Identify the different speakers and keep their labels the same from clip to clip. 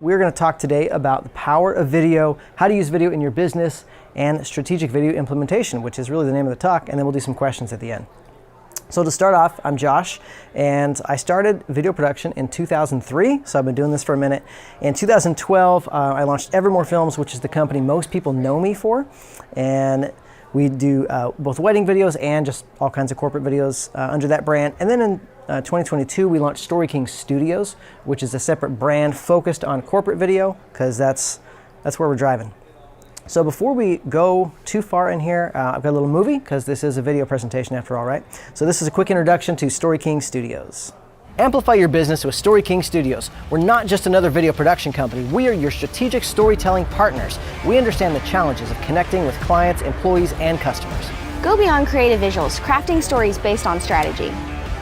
Speaker 1: We're going to talk today about the power of video, how to use video in your business, and strategic video implementation, which is really the name of the talk, and then we'll do some questions at the end. So to start off, I'm Josh, and I started video production in 2003, so I've been doing this for a minute. In 2012, I launched Evermore Films, which is the company most people know me for, and we do both wedding videos and just all kinds of corporate videos under that brand. And then in 2022, we launched StoryKing Studios, which is a separate brand focused on corporate video, because that's where we're driving. So before we go too far in here, I've got a little movie, because this is a video presentation after all, right? So this is a quick introduction to StoryKing Studios. Amplify your business with StoryKing Studios. We're not just another video production company. We are your strategic storytelling partners. We understand the challenges of connecting with clients, employees, and customers.
Speaker 2: Go beyond creative visuals, crafting stories based on strategy.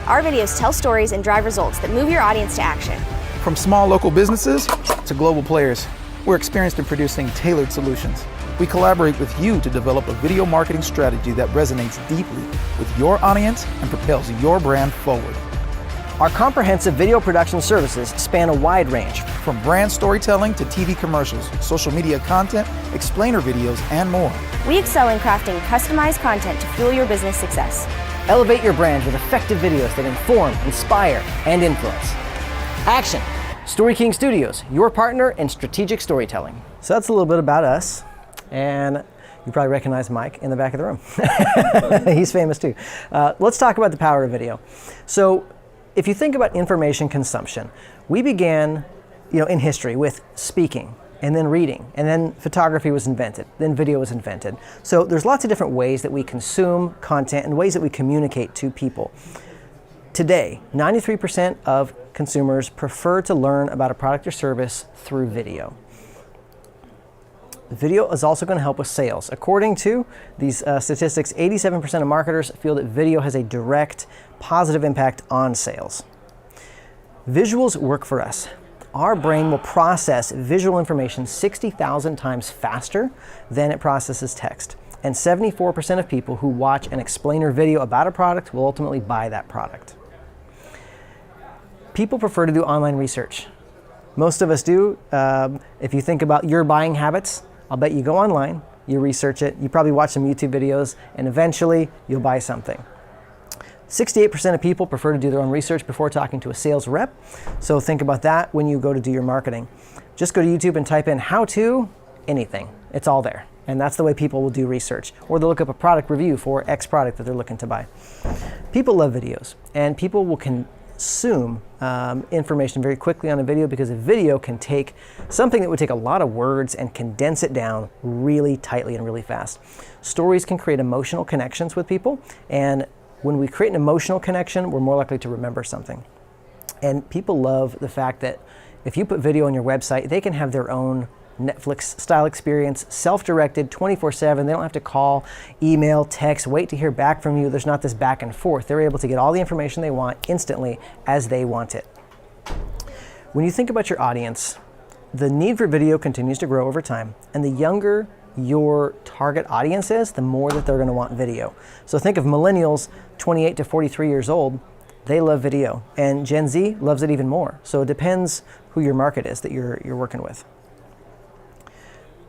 Speaker 2: Our videos tell stories and drive results that move your audience to action.
Speaker 3: From small local businesses to global players, we're experienced in producing tailored solutions. We collaborate with you to develop a video marketing strategy that resonates deeply with your audience and propels your brand forward.
Speaker 1: Our comprehensive video production services span a wide range.
Speaker 3: From brand storytelling to TV commercials, social media content, explainer videos, and more.
Speaker 2: We excel in crafting customized content to fuel your business success.
Speaker 1: Elevate your brand with effective videos that inform, inspire, and influence. Action! StoryKing Studios, your partner in strategic storytelling. So that's a little bit about us, and you probably recognize Mike in the back of the room. He's famous too. Let's talk about the power of video. So if you think about information consumption, we began in history with speaking, and then reading, and then photography was invented, then video was invented. So there's lots of different ways that we consume content and ways that we communicate to people. Today, 93% of consumers prefer to learn about a product or service through video. Video is also going to help with sales. According to these statistics, 87% of marketers feel that video has a direct, positive impact on sales. Visuals work for us. Our brain will process visual information 60,000 times faster than it processes text. And 74% of people who watch an explainer video about a product will ultimately buy that product. People prefer to do online research. Most of us do. If you think about your buying habits, I'll bet you go online, you research it, you probably watch some YouTube videos, and eventually you'll buy something. 68% of people prefer to do their own research before talking to a sales rep. So think about that when you go to do your marketing. Just go to YouTube and type in how to anything. It's all there. And that's the way people will do research. Or they'll look up a product review for X product that they're looking to buy. People love videos, and people will consume information very quickly on a video, because a video can take something that would take a lot of words and condense it down really tightly and really fast. Stories can create emotional connections with people, and when we create an emotional connection, we're more likely to remember something. And people love the fact that if you put video on your website, they can have their own Netflix-style experience, self-directed, 24/7. They don't have to call, email, text, wait to hear back from you. There's not this back and forth. They're able to get all the information they want instantly as they want it. When you think about your audience, the need for video continues to grow over time, and the younger your target audience is, the more that they're going to want video. So think of millennials, 28 to 43 years old, they love video, and Gen Z loves it even more. So it depends who your market is that you're working with.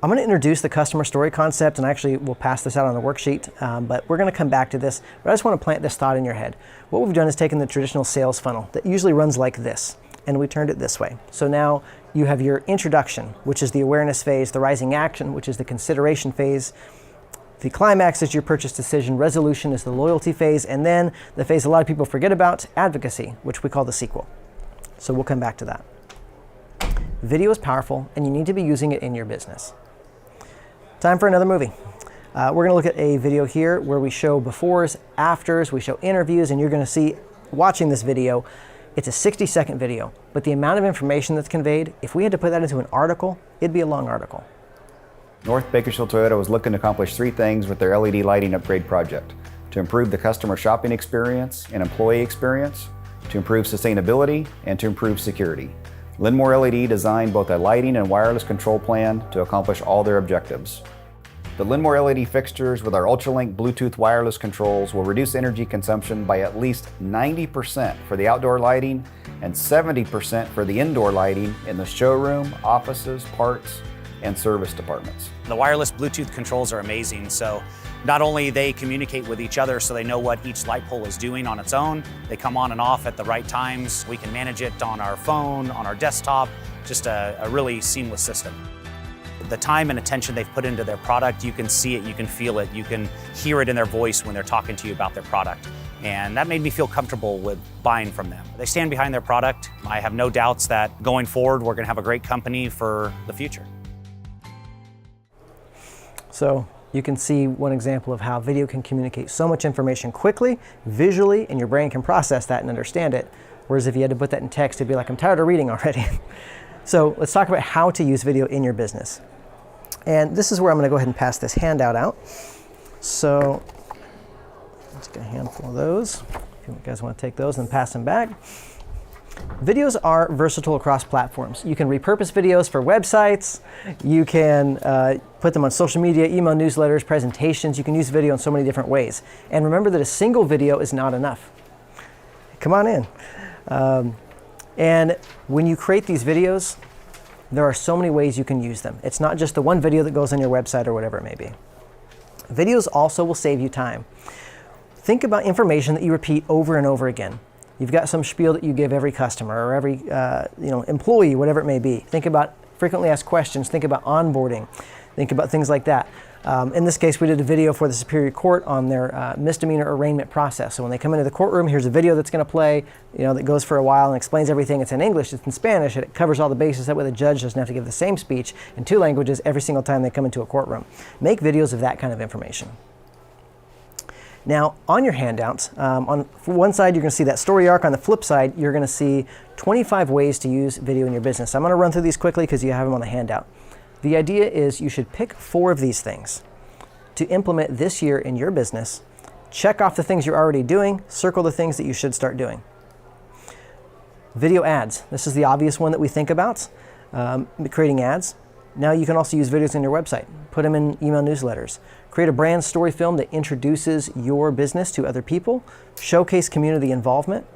Speaker 1: I'm going to introduce the customer story concept, and actually we'll pass this out on the worksheet, but we're going to come back to this. But I just want to plant this thought in your head. What we've done is taken the traditional sales funnel that usually runs like this, and we turned it this way. So now you have your introduction, which is the awareness phase, the rising action, which is the consideration phase, the climax is your purchase decision, resolution is the loyalty phase, and then the phase a lot of people forget about, advocacy, which we call the sequel. So we'll come back to that. Video is powerful, and you need to be using it in your business. Time for another movie. We're going to look at a video here where we show befores, afters, we show interviews, and you're going to see, watching this video, it's a 60-second video, but the amount of information that's conveyed, if we had to put that into an article, it'd be a long article.
Speaker 4: North Bakersfield Toyota was looking to accomplish 3 things with their LED lighting upgrade project: to improve the customer shopping experience and employee experience, to improve sustainability, and to improve security. Linmore LED designed both a lighting and wireless control plan to accomplish all their objectives. The Linmore LED fixtures with our Ultralink Bluetooth wireless controls will reduce energy consumption by at least 90% for the outdoor lighting and 70% for the indoor lighting in the showroom, offices, parts, and service departments.
Speaker 5: The wireless Bluetooth controls are amazing, so not only they communicate with each other so they know what each light pole is doing on its own, they come on and off at the right times. We can manage it on our phone, on our desktop, just a really seamless system. The time and attention they've put into their product, you can see it, you can feel it, you can hear it in their voice when they're talking to you about their product. And that made me feel comfortable with buying from them. They stand behind their product. I have no doubts that going forward, we're gonna have a great company for the future.
Speaker 1: So you can see one example of how video can communicate so much information quickly, visually, and your brain can process that and understand it. Whereas if you had to put that in text, it'd be like, I'm tired of reading already. So let's talk about how to use video in your business. And this is where I'm going to go ahead and pass this handout out. So let's get a handful of those. If you guys want to take those and pass them back. Videos are versatile across platforms. You can repurpose videos for websites. You can put them on social media, email newsletters, presentations. You can use video in so many different ways. And remember that a single video is not enough. Come on in. And when you create these videos, there are so many ways you can use them. It's not just the one video that goes on your website or whatever it may be. Videos also will save you time. Think about information that you repeat over and over again. You've got some spiel that you give every customer or every employee, whatever it may be. Think about frequently asked questions. Think about onboarding. Think about things like that. In this case, we did a video for the Superior Court on their misdemeanor arraignment process. So when they come into the courtroom, here's a video that's going to play, that goes for a while and explains everything. It's in English, it's in Spanish, and it covers all the bases. That way the judge doesn't have to give the same speech in two languages every single time they come into a courtroom. Make videos of that kind of information. Now, on your handouts, on one side, you're going to see that story arc. On the flip side, you're going to see 25 ways to use video in your business. I'm going to run through these quickly because you have them on the handout. The idea is you should pick 4 of these things to implement this year in your business. Check off the things you're already doing, circle the things that you should start doing. Video ads. This is the obvious one that we think about, creating ads. Now you can also use videos on your website. Put them in email newsletters. Create a brand story film that introduces your business to other people. Showcase community involvement.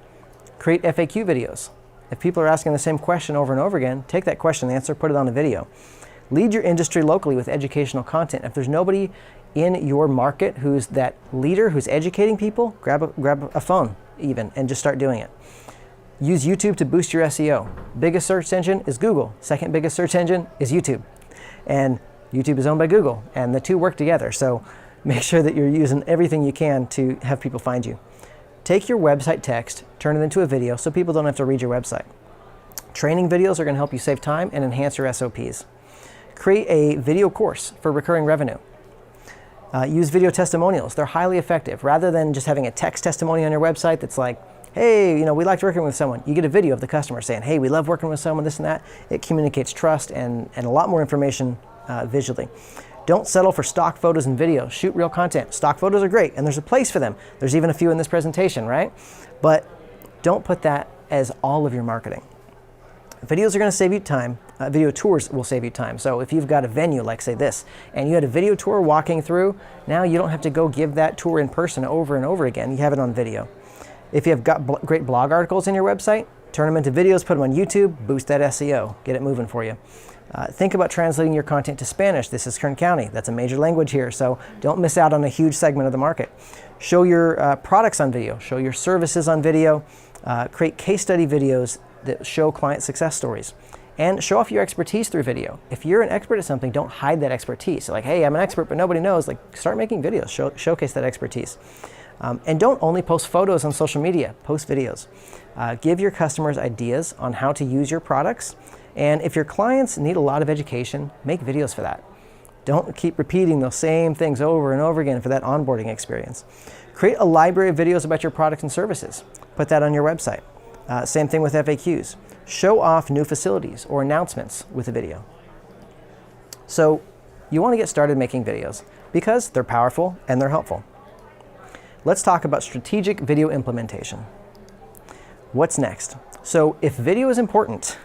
Speaker 1: Create FAQ videos. If people are asking the same question over and over again, take that question and answer, put it on a video. Lead your industry locally with educational content. If there's nobody in your market who's that leader, who's educating people, grab a phone even and just start doing it. Use YouTube to boost your SEO. Biggest search engine is Google. Second biggest search engine is YouTube. And YouTube is owned by Google, and the two work together. So make sure that you're using everything you can to have people find you. Take your website text, turn it into a video so people don't have to read your website. Training videos are going to help you save time and enhance your SOPs. Create a video course for recurring revenue. Use video testimonials. They're highly effective. Rather than just having a text testimony on your website that's like, hey, we liked working with someone. You get a video of the customer saying, hey, we love working with someone, this and that. It communicates trust and a lot more information visually. Don't settle for stock photos and videos. Shoot real content. Stock photos are great, and there's a place for them. There's even a few in this presentation, right? But don't put that as all of your marketing. Videos are going to save you time. Video tours will save you time. So if you've got a venue like, say, this, and you had a video tour walking through, now you don't have to go give that tour in person over and over again. You have it on video. If you have got great blog articles on your website, turn them into videos, put them on YouTube, boost that SEO, get it moving for you. Think about translating your content to Spanish. This is Kern County. That's a major language here, so don't miss out on a huge segment of the market. Show your products on video. Show your services on video. Create case study videos that show client success stories. And show off your expertise through video. If you're an expert at something, don't hide that expertise. Like, hey, I'm an expert, but nobody knows. Like, start making videos. Showcase that expertise. And don't only post photos on social media. Post videos. Give your customers ideas on how to use your products. And if your clients need a lot of education, make videos for that. Don't keep repeating those same things over and over again for that onboarding experience. Create a library of videos about your products and services. Put that on your website. Same thing with FAQs. Show off new facilities or announcements with a video. So you want to get started making videos because they're powerful and they're helpful. Let's talk about strategic video implementation. What's next? So if video is important,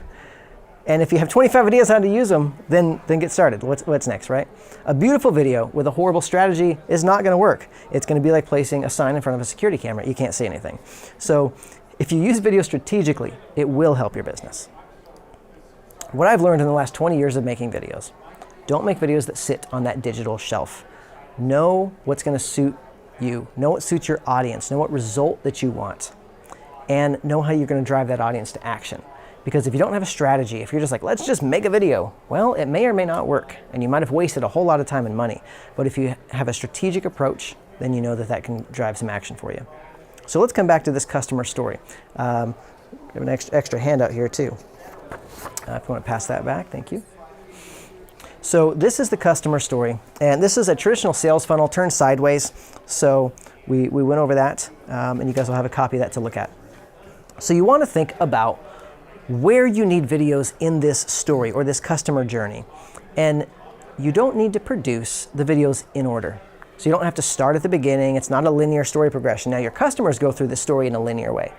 Speaker 1: and if you have 25 ideas on how to use them, then get started. What's next, right? A beautiful video with a horrible strategy is not going to work. It's going to be like placing a sign in front of a security camera. You can't see anything. So If you use video strategically, it will help your business. What I've learned in the last 20 years of making videos, don't make videos that sit on that digital shelf. Know what's going to suit you. Know what suits your audience. Know what result that you want. And know how you're going to drive that audience to action. Because if you don't have a strategy, if you're just like, let's just make a video, well, it may or may not work. And you might have wasted a whole lot of time and money. But if you have a strategic approach, then you know that that can drive some action for you. So let's come back to this customer story. We have an extra handout here too. If you want to pass that back, thank you. So this is the customer story, and this is a traditional sales funnel turned sideways. So we went over that, and you guys will have a copy of that to look at. So you want to think about where you need videos in this story or this customer journey. And you don't need to produce the videos in order. So you don't have to start at the beginning. It's not a linear story progression. Now your customers go through the story in a linear way,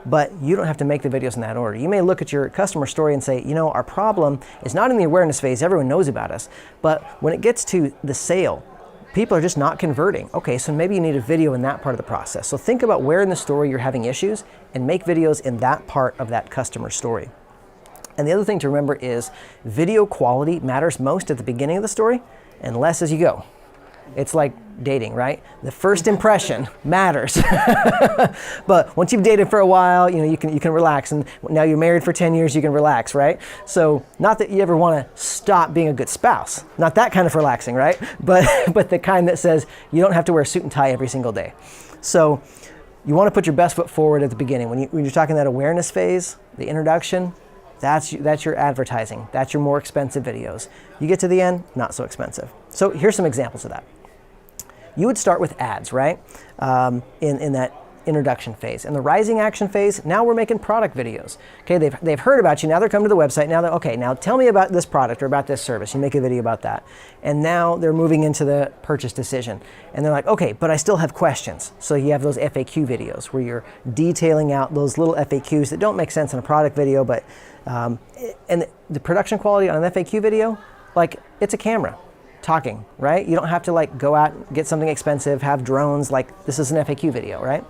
Speaker 1: but you don't have to make the videos in that order. You may look at your customer story and say, you know, our problem is not in the awareness phase. Everyone knows about us. But when it gets to the sale, people are just not converting. Okay, so maybe you need a video in that part of the process. So think about where in the story you're having issues and make videos in that part of that customer story. And the other thing to remember is video quality matters most at the beginning of the story and less as you go. It's like dating, right? The first impression matters. But once you've dated for a while, you know, you can relax, and now you're married for 10 years, you can relax, right? So not that you ever want to stop being a good spouse. Not that kind of relaxing, right? But the kind that says you don't have to wear a suit and tie every single day. So you want to put your best foot forward at the beginning. When you're talking that awareness phase, the introduction, that's your advertising. That's your more expensive videos. You get to the end, not so expensive. So here's some examples of that. You would start with ads, right? In that introduction phase. In the rising action phase, now we're making product videos. Okay, they've heard about you, now they're coming to the website, now now tell me about this product or about this service. You make a video about that. And now they're moving into the purchase decision. And they're like, okay, but I still have questions. So you have those FAQ videos where you're detailing out those little FAQs that don't make sense in a product video, but and the production quality on an FAQ video, like it's a camera talking, right? You don't have to like go out and get something expensive, have drones, like this is an FAQ video, right?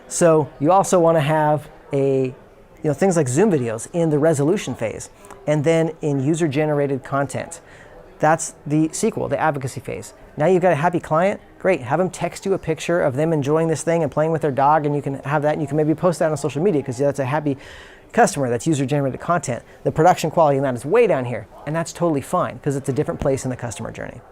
Speaker 1: So you also want to have things like Zoom videos in the resolution phase, and then in user-generated content. That's the sequel, the advocacy phase. Now you've got a happy client, great. Have them text you a picture of them enjoying this thing and playing with their dog, and you can have that, and you can maybe post that on social media because that's a happy customer, that's user-generated content. The production quality in that is way down here, and that's totally fine because it's a different place in the customer journey.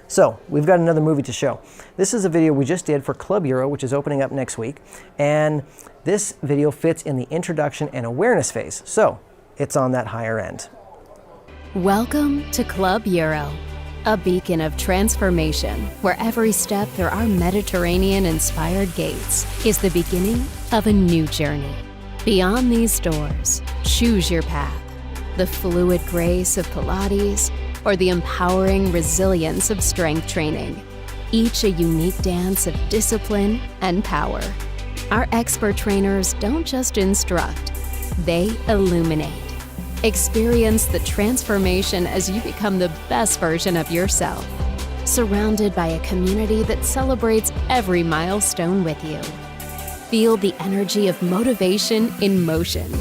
Speaker 1: So we've got another movie to show. This is a video we just did for Club Euro, which is opening up next week, and this video fits in the introduction and awareness phase, so it's on that higher end.
Speaker 6: Welcome to Club Euro, a beacon of transformation where every step through our Mediterranean-inspired gates is the beginning of a new journey. Beyond these doors, choose your path, the fluid grace of Pilates or the empowering resilience of strength training, each a unique dance of discipline and power. Our expert trainers don't just instruct, they illuminate. Experience the transformation as you become the best version of yourself, surrounded by a community that celebrates every milestone with you. Feel the energy of motivation in motion,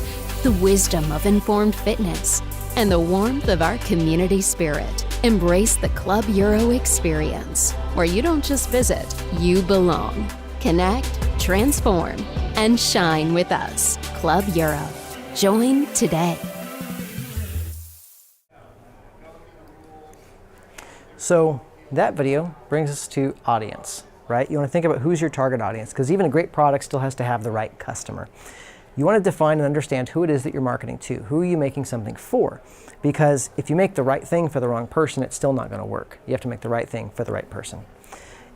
Speaker 6: the wisdom of informed fitness, and the warmth of our community spirit. Embrace the Club Euro experience, where you don't just visit, you belong. Connect, transform, and shine with us. Club Euro. Join today.
Speaker 1: So that video brings us to audience, right? You want to think about who's your target audience, because even a great product still has to have the right customer. You want to define and understand who it is that you're marketing to. Who are you making something for? Because if you make the right thing for the wrong person, it's still not going to work. You have to make the right thing for the right person.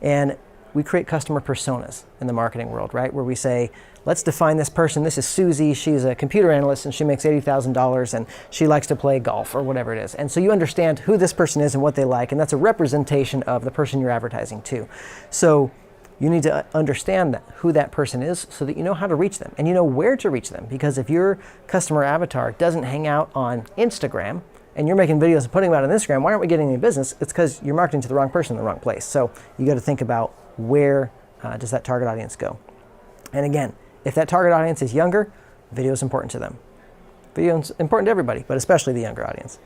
Speaker 1: And we create customer personas in the marketing world, right? Where we say, let's define this person. This is Susie. She's a computer analyst and she makes $80,000 and she likes to play golf or whatever it is. And so you understand who this person is and what they like, and that's a representation of the person you're advertising to. So you need to understand who that person is so that you know how to reach them and you know where to reach them. Because if your customer avatar doesn't hang out on Instagram and you're making videos and putting them out on Instagram, why aren't we getting any business? It's because you're marketing to the wrong person in the wrong place. So you got to think about where does that target audience go. And again, if that target audience is younger, video is important to them. Video is important to everybody, but especially the younger audience.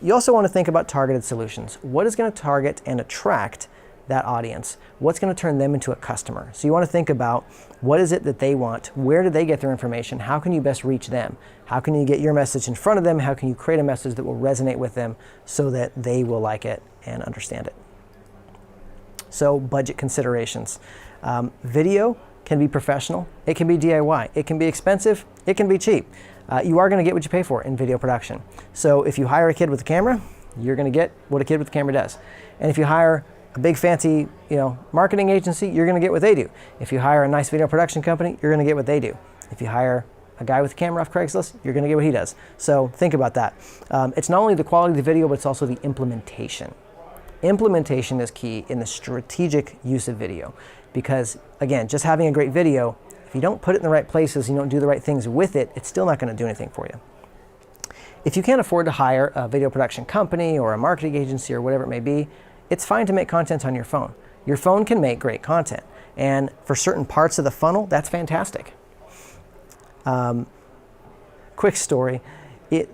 Speaker 1: You also want to think about targeted solutions. What is going to target and attract that audience? What's going to turn them into a customer? So you want to think about what is it that they want? Where do they get their information? How can you best reach them? How can you get your message in front of them? How can you create a message that will resonate with them so that they will like it and understand it? So budget considerations. Video can be professional. It can be DIY. It can be expensive. It can be cheap. You are going to get what you pay for in video production. So if you hire a kid with a camera, you're going to get what a kid with a camera does. And if you hire a big fancy, marketing agency, you're going to get what they do. If you hire a nice video production company, you're going to get what they do. If you hire a guy with a camera off Craigslist, you're going to get what he does. So think about that. It's not only the quality of the video, but it's also the implementation. Implementation is key in the strategic use of video, because again, just having a great video, if you don't put it in the right places, you don't do the right things with it, it's still not going to do anything for you. If you can't afford to hire a video production company or a marketing agency or whatever it may be, it's fine to make content on your phone. Your phone can make great content, and for certain parts of the funnel, that's fantastic. Quick story, I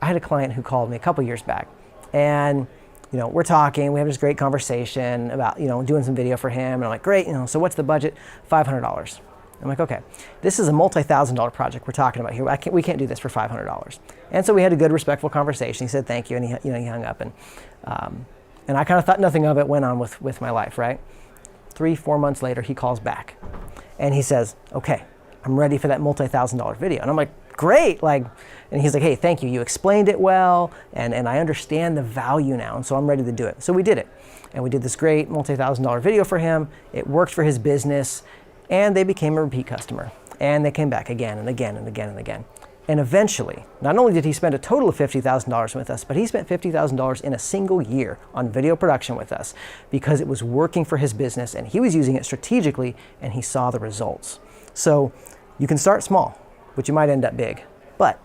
Speaker 1: had a client who called me a couple years back, and we're talking, we have this great conversation about, doing some video for him, and I'm like, great, so what's the budget? $500. I'm like, okay, this is a multi-$1,000 project we're talking about here. We can't do this for $500. And so we had a good, respectful conversation. He said thank you, and he hung up, and I kind of thought nothing of it, went on with my life, right? 3-4 months later, he calls back, and he says, okay, I'm ready for that multi-$1,000 video. And I'm like, great, and he's like, hey, thank you, you explained it well, and I understand the value now, and so I'm ready to do it. So we did it, and we did this great multi-$1,000 video for him. It worked for his business, and they became a repeat customer, and they came back again and again and again and again. And eventually, not only did he spend a total of $50,000 with us, but he spent $50,000 in a single year on video production with us because it was working for his business, and he was using it strategically, and he saw the results. So you can start small, but you might end up big. But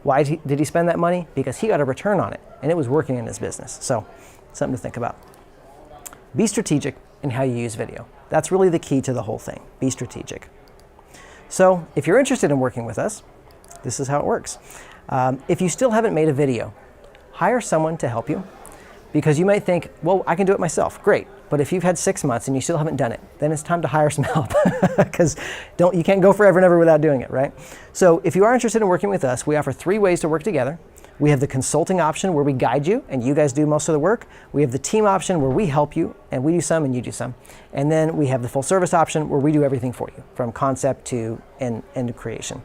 Speaker 1: why did he spend that money? Because he got a return on it, and it was working in his business. So something to think about. Be strategic in how you use video. That's really the key to the whole thing. Be strategic. So if you're interested in working with us, this is how it works. If you still haven't made a video, hire someone to help you, because you might think, well, I can do it myself. Great. But if you've had 6 months and you still haven't done it, then it's time to hire some help, because you can't go forever and ever without doing it, right? So if you are interested in working with us, we offer 3 ways to work together. We have the consulting option where we guide you and you guys do most of the work. We have the team option where we help you and we do some and you do some. And then we have the full service option where we do everything for you, from concept to end creation.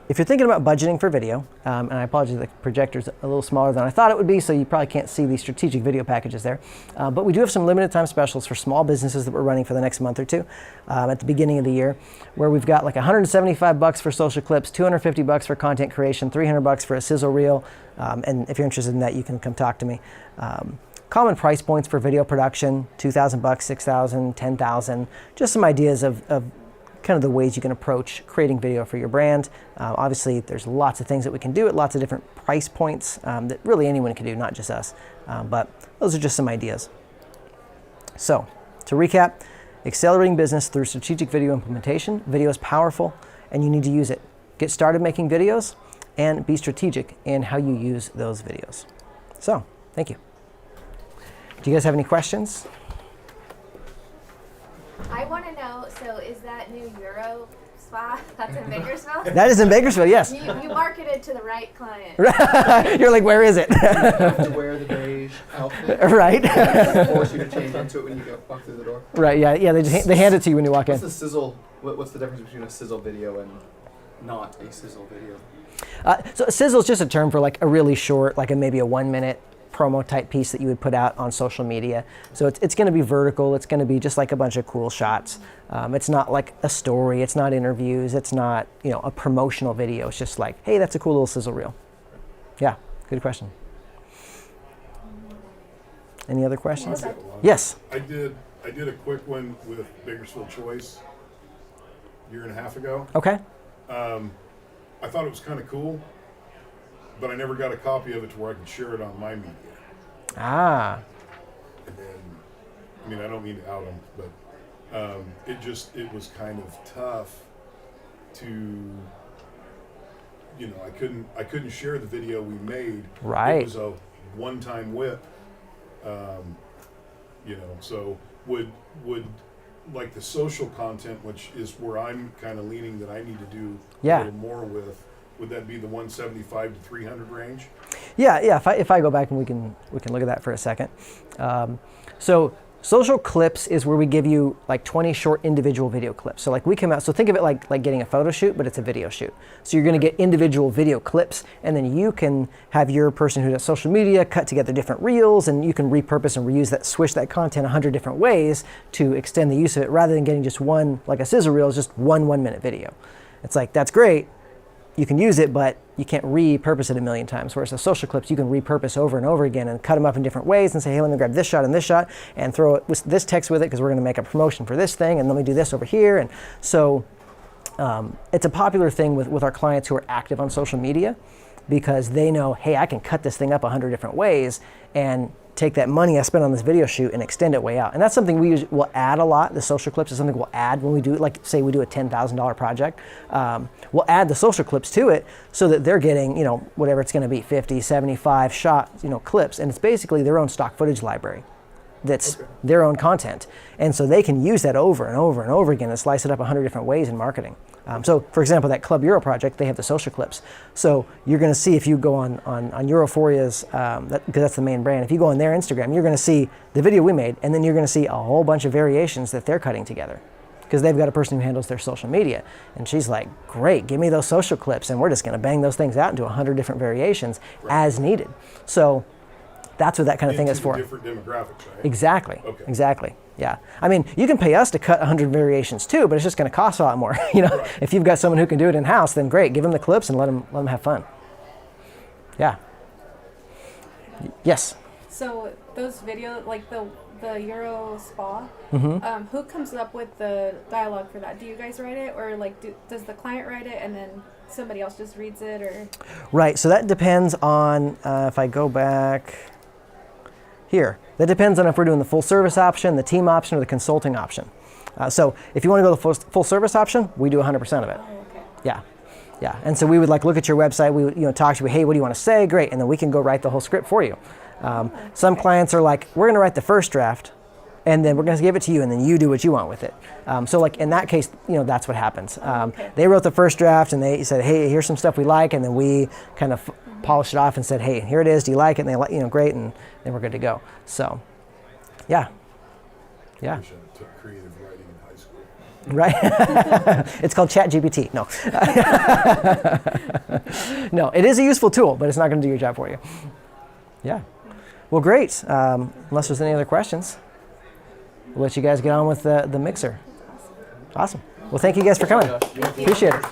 Speaker 1: If you're thinking about budgeting for video, and I apologize, the projector's a little smaller than I thought it would be, so you probably can't see the strategic video packages there. But we do have some limited time specials for small businesses that we're running for the next month or two at the beginning of the year, where we've got like $175 for social clips, $250 for content creation, $300 for a sizzle reel. And if you're interested in that, you can come talk to me. Common price points for video production, $2,000, $6,000, $10,000, just some ideas of kind of the ways you can approach creating video for your brand. Obviously, there's lots of things that we can do at lots of different price points that really anyone can do, not just us. But those are just some ideas. So, to recap, accelerating business through strategic video implementation. Video is powerful, and you need to use it. Get started making videos, and be strategic in how you use those videos. So, thank you. Do you guys have any questions?
Speaker 7: I want to know, so is that new Euro spa that's in Bakersfield?
Speaker 1: That is in Bakersfield, yes.
Speaker 7: You marketed to the right client.
Speaker 1: You're like, where is it?
Speaker 8: You have to wear the beige outfit.
Speaker 1: Right.
Speaker 8: They force you to change into it when you walk through the door.
Speaker 1: Right, yeah, they hand it to you when you walk in.
Speaker 8: What's the sizzle? What's the difference between a sizzle video and not a sizzle video?
Speaker 1: So a sizzle is just a term for like a really short, like maybe a 1-minute promo type piece that you would put out on social media. So it's going to be vertical. It's going to be just like a bunch of cool shots. It's not like a story. It's not interviews. It's not, a promotional video. It's just like, hey, that's a cool little sizzle reel. Yeah, good question. Any other questions? Yes.
Speaker 9: I did a quick one with Bakersfield Choice a year and a half ago.
Speaker 1: Okay.
Speaker 9: I thought it was kind of cool, but I never got a copy of it to where I could share it on my media.
Speaker 1: Ah.
Speaker 9: And then, I don't mean to out them, but it was kind of tough to, I couldn't share the video we made.
Speaker 1: Right.
Speaker 9: It was a one-time whip. So would like the social content, which is where I'm kind of leaning that I need to do a little more with, would that be the 175 to 300 range?
Speaker 1: Yeah. If I go back and we can look at that for a second. So social clips is where we give you like 20 short individual video clips. So like we come out, so think of it like getting a photo shoot, but it's a video shoot. So you're going to get individual video clips, and then you can have your person who does social media cut together different reels, and you can repurpose and reuse that, swish that content 100 different ways to extend the use of it, rather than getting just one, like a sizzle reel is just one 1-minute video. It's like, that's great. You can use it, but you can't repurpose it a million times. Whereas the social clips, you can repurpose over and over again and cut them up in different ways and say, hey, let me grab this shot and throw it with this text with it because we're going to make a promotion for this thing, and let me do this over here. And so it's a popular thing with our clients who are active on social media, because they know, hey, I can cut this thing up 100 different ways and take that money I spent on this video shoot and extend it way out. And that's something we'll add a lot. The social clips is something we'll add when we do, like say we do a $10,000 project. We'll add the social clips to it so that they're getting, whatever it's gonna be, 50, 75 shot, clips. And it's basically their own stock footage library. That's their own content. And so they can use that over and over and over again and slice it up 100 different ways in marketing. So for example, that Club Euro project, they have the social clips. So you're gonna see, if you go on Europhoria's, because that's the main brand, if you go on their Instagram, you're gonna see the video we made, and then you're gonna see a whole bunch of variations that they're cutting together, because they've got a person who handles their social media. And she's like, great, give me those social clips, and we're just gonna bang those things out into 100 different variations as needed. So that's what that kind of thing is for.
Speaker 9: Different demographics, right?
Speaker 1: Exactly.
Speaker 9: Okay.
Speaker 1: Exactly. Yeah. I mean, you can pay us to cut 100 variations too, but it's just going to cost a lot more.
Speaker 9: Right.
Speaker 1: If you've got someone who can do it in house, then great. Give them the clips and let them have fun. Yeah. Yes.
Speaker 10: So those videos, like the Euro spa, who comes up with the dialogue for that? Do you guys write it, or like does the client write it and then somebody else just reads it, or? Right.
Speaker 1: So that depends on if I go back here. That depends on if we're doing the full service option, the team option, or the consulting option. So if you want to go the full service option, we do 100% of it.
Speaker 10: Oh, okay.
Speaker 1: Yeah. And so we would look at your website. We would talk to you. Hey, what do you want to say? Great. And then we can go write the whole script for you. Some clients are like, we're going to write the first draft, and then we're going to give it to you, and then you do what you want with it. So like in that case, that's what happens. They wrote the first draft, and they said, hey, here's some stuff we like, and then we kind of polished it off and said, hey, here it is. Do you like it? And they like, great, and then we're good to go. So, yeah.
Speaker 9: I wish I took creative writing in high school.
Speaker 1: Right? It's called ChatGPT. No. No, it is a useful tool, but it's not going to do your job for you. Yeah. Well, great. Unless there's any other questions, we'll let you guys get on with the mixer. Awesome. Well, thank you guys for coming. Appreciate it.